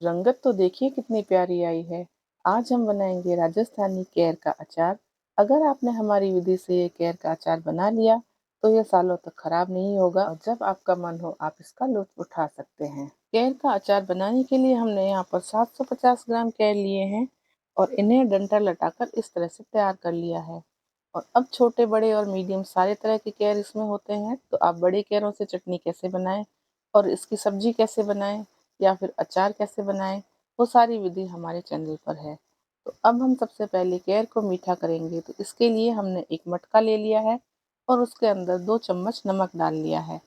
रंगत तो देखिए कितनी प्यारी आई है। आज हम बनाएंगे राजस्थानी केर का अचार। अगर आपने हमारी विधि से ये केर का अचार बना लिया तो ये सालों तक खराब नहीं होगा और जब आपका मन हो आप इसका लुत्फ उठा सकते हैं। केर का अचार बनाने के लिए हमने यहाँ पर 750 ग्राम केर लिए हैं और इन्हें डंठल लटाकर इस तरह से तैयार कर लिया है। और अब छोटे बड़े और मीडियम सारे तरह के केर इसमें होते हैं, तो आप बड़े केरों से चटनी कैसे बनाएं और इसकी सब्जी कैसे बनाएं या फिर अचार कैसे बनाएं, वो सारी विधि हमारे चैनल पर है। तो अब हम सबसे पहले केर को मीठा करेंगे, तो इसके लिए हमने एक मटका ले लिया है और उसके अंदर 2 चम्मच नमक डाल लिया है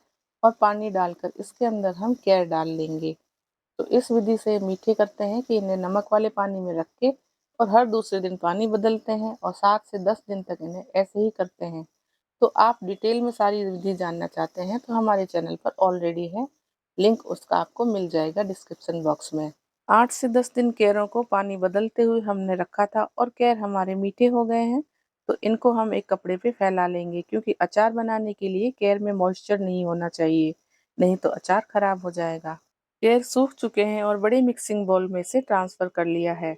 और पानी डालकर इसके अंदर हम केर डाल लेंगे। तो इस विधि से मीठे करते हैं कि इन्हें नमक वाले पानी में रख के और हर दूसरे दिन पानी बदलते हैं और 7 से 10 दिन तक इन्हें ऐसे ही करते हैं। तो आप डिटेल में सारी विधि जानना चाहते हैं तो हमारे चैनल पर ऑलरेडी है, लिंक उसका आपको मिल जाएगा डिस्क्रिप्शन बॉक्स में। 8 से 10 दिन केरों को पानी बदलते हुए हमने रखा था और केर हमारे मीठे हो गए हैं। तो इनको हम एक कपड़े पे फैला लेंगे, क्योंकि अचार बनाने के लिए केर में मॉइस्चर नहीं होना चाहिए, नहीं तो अचार खराब हो जाएगा। केर सूख चुके हैं और बड़े मिक्सिंग बाउल में से ट्रांसफर कर लिया है।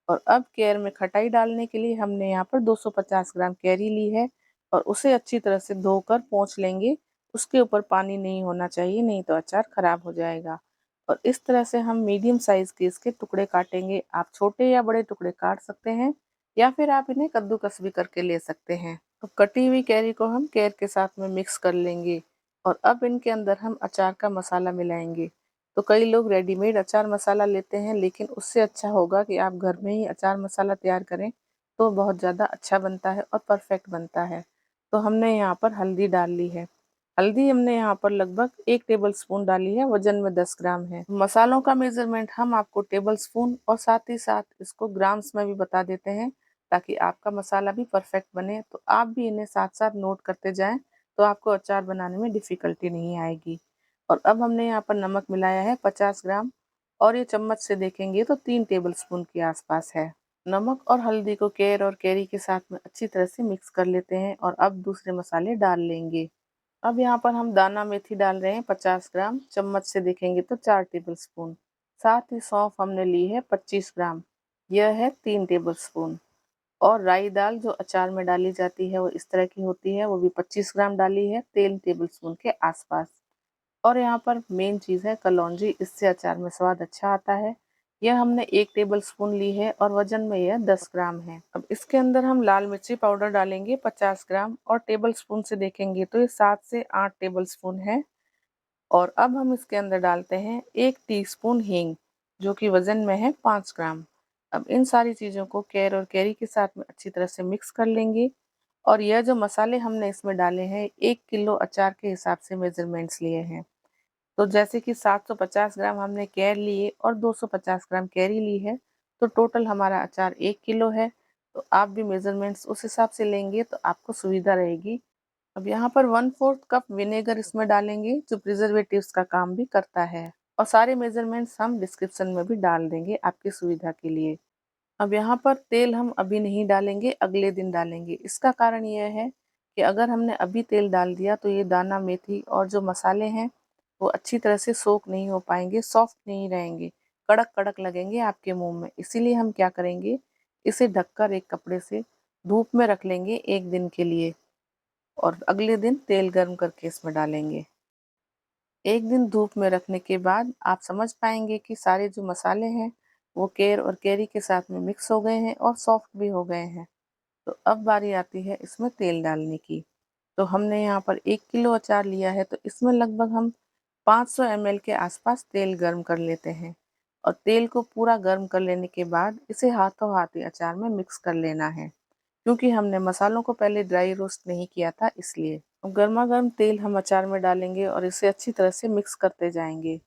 और अब केर में खटाई डालने के लिए हमने यहाँ पर 250 ग्राम कैरी ली है और उसे अच्छी तरह से धोकर पोंछ लेंगे। उसके ऊपर पानी नहीं होना चाहिए, नहीं तो अचार खराब हो जाएगा। और इस तरह से हम मीडियम साइज के इसके टुकड़े काटेंगे। आप छोटे या बड़े टुकड़े काट सकते हैं या फिर आप इन्हें कद्दूकस भी करके ले सकते हैं। तो कटी हुई कैरी को हम केर के साथ में मिक्स कर लेंगे और अब इनके अंदर हम अचार का मसाला मिलाएंगे। तो कई लोग रेडीमेड अचार मसाला लेते हैं, लेकिन उससे अच्छा होगा कि आप घर में ही अचार मसाला तैयार करें, तो बहुत ज़्यादा अच्छा बनता है और परफेक्ट बनता है। तो हमने यहाँ पर हल्दी डाल ली है। हल्दी हमने यहाँ पर लगभग 1 टेबल स्पून डाली है, वजन में 10 ग्राम है। मसालों का मेजरमेंट हम आपको टेबल स्पून और साथ ही साथ इसको ग्राम्स में भी बता देते हैं, ताकि आपका मसाला भी परफेक्ट बने। तो आप भी इन्हें साथ साथ नोट करते जाएं, तो आपको अचार बनाने में डिफिकल्टी नहीं आएगी। और अब हमने यहाँ पर नमक मिलाया है 50 ग्राम और ये चम्मच से देखेंगे तो 3 टेबल स्पून के आसपास है। नमक और हल्दी को केर और कैरी के साथ में अच्छी तरह से मिक्स कर लेते हैं और अब दूसरे मसाले डाल लेंगे। अब यहाँ पर हम दाना मेथी डाल रहे हैं 50 ग्राम, चम्मच से देखेंगे तो 4 टेबल स्पून। साथ ही सौंफ हमने ली है 25 ग्राम, यह है 3 टेबल स्पून। और राई दाल जो अचार में डाली जाती है वो इस तरह की होती है, वो भी 25 ग्राम डाली है, 3 टेबल स्पून के आसपास। और यहाँ पर मेन चीज़ है कलौंजी, इससे अचार में स्वाद अच्छा आता है। यह हमने 1 टेबल स्पून ली है और वजन में यह 10 ग्राम है। अब इसके अंदर हम लाल मिर्ची पाउडर डालेंगे 50 ग्राम और टेबल स्पून से देखेंगे तो ये 7 से 8 टेबल स्पून है। और अब हम इसके अंदर डालते हैं 1 टीस्पून हींग, जो कि वजन में है 5 ग्राम। अब इन सारी चीज़ों को केर और कैरी के साथ में अच्छी तरह से मिक्स कर लेंगे। और यह जो मसाले हमने इसमें डाले हैं 1 किलो अचार के हिसाब से मेजरमेंट्स लिए हैं। तो जैसे कि 750 ग्राम हमने केर लिए और 250 ग्राम कैरी ली है, तो टोटल हमारा अचार 1 किलो है। तो आप भी मेजरमेंट्स उस हिसाब से लेंगे तो आपको सुविधा रहेगी। अब यहाँ पर 1/4 कप विनेगर इसमें डालेंगे, जो प्रिजर्वेटिव्स का काम भी करता है। और सारे मेजरमेंट्स हम डिस्क्रिप्शन में भी डाल देंगे आपकी सुविधा के लिए। अब यहाँ पर तेल हम अभी नहीं डालेंगे, अगले दिन डालेंगे। इसका कारण यह है कि अगर हमने अभी तेल डाल दिया तो ये दाना मेथी और जो मसाले हैं वो अच्छी तरह से सोक नहीं हो पाएंगे, सॉफ्ट नहीं रहेंगे, कड़क कड़क लगेंगे आपके मुंह में। इसीलिए हम क्या करेंगे, इसे ढककर एक कपड़े से धूप में रख लेंगे 1 दिन के लिए और अगले दिन तेल गर्म करके इसमें डालेंगे। 1 दिन धूप में रखने के बाद आप समझ पाएंगे कि सारे जो मसाले हैं वो केर और कैरी के साथ में मिक्स हो गए हैं और सॉफ्ट भी हो गए हैं। तो अब बारी आती है इसमें तेल डालने की। तो हमने यहाँ पर 1 किलो अचार लिया है, तो इसमें लगभग हम 500 ml के आसपास तेल गर्म कर लेते हैं। और तेल को पूरा गर्म कर लेने के बाद इसे हाथों हाथ ही अचार में मिक्स कर लेना है, क्योंकि हमने मसालों को पहले ड्राई रोस्ट नहीं किया था इसलिए। अब गर्मा गर्म तेल हम अचार में डालेंगे और इसे अच्छी तरह से मिक्स करते जाएंगे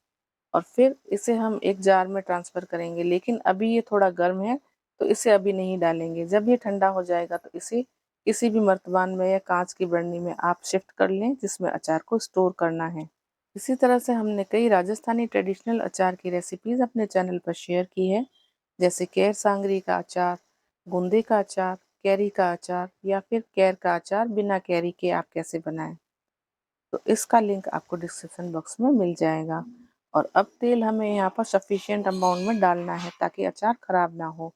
और फिर इसे हम एक जार में ट्रांसफ़र करेंगे। लेकिन अभी ये थोड़ा गर्म है, तो इसे अभी नहीं डालेंगे। जब ये ठंडा हो जाएगा तो इसे किसी भी मर्तबान में या कांच की बरनी में आप शिफ्ट कर लें, जिसमें अचार को स्टोर करना है। इसी तरह से हमने कई राजस्थानी ट्रेडिशनल अचार की रेसिपीज़ अपने चैनल पर शेयर की है, जैसे केर सांगरी का अचार, गूंदे का अचार, कैरी का अचार या फिर केर का अचार बिना कैरी के आप कैसे बनाएं। तो इसका लिंक आपको डिस्क्रिप्शन बॉक्स में मिल जाएगा। और अब तेल हमें यहाँ पर सफिशिएंट अमाउंट में डालना है ताकि अचार खराब ना हो।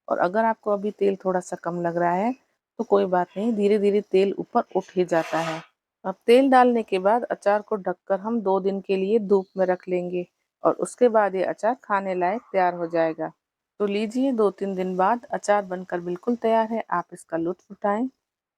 और अगर आपको अभी तेल थोड़ा सा कम लग रहा है तो कोई बात नहीं, धीरे धीरे तेल ऊपर उठ ही जाता है। अब तेल डालने के बाद अचार को ढककर हम 2 दिन के लिए धूप में रख लेंगे और उसके बाद ये अचार खाने लायक तैयार हो जाएगा। तो लीजिए, 2-3 दिन बाद अचार बनकर बिल्कुल तैयार है। आप इसका लुत्फ उठाएं।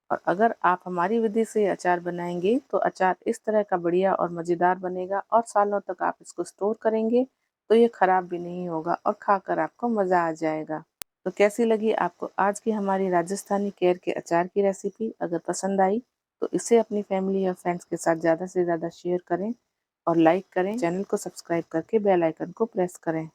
और अगर आप हमारी विधि से अचार बनाएंगे तो अचार इस तरह का बढ़िया और मज़ेदार बनेगा और सालों तक आप इसको स्टोर करेंगे तो ये खराब भी नहीं होगा और खाकर आपको मज़ा आ जाएगा। तो कैसी लगी आपको आज की हमारी राजस्थानी केर के अचार की रेसिपी? अगर पसंद आई तो इसे अपनी फैमिली और फ्रेंड्स के साथ ज़्यादा से ज़्यादा शेयर करें और लाइक करें। चैनल को सब्सक्राइब करके बेल आइकन को प्रेस करें।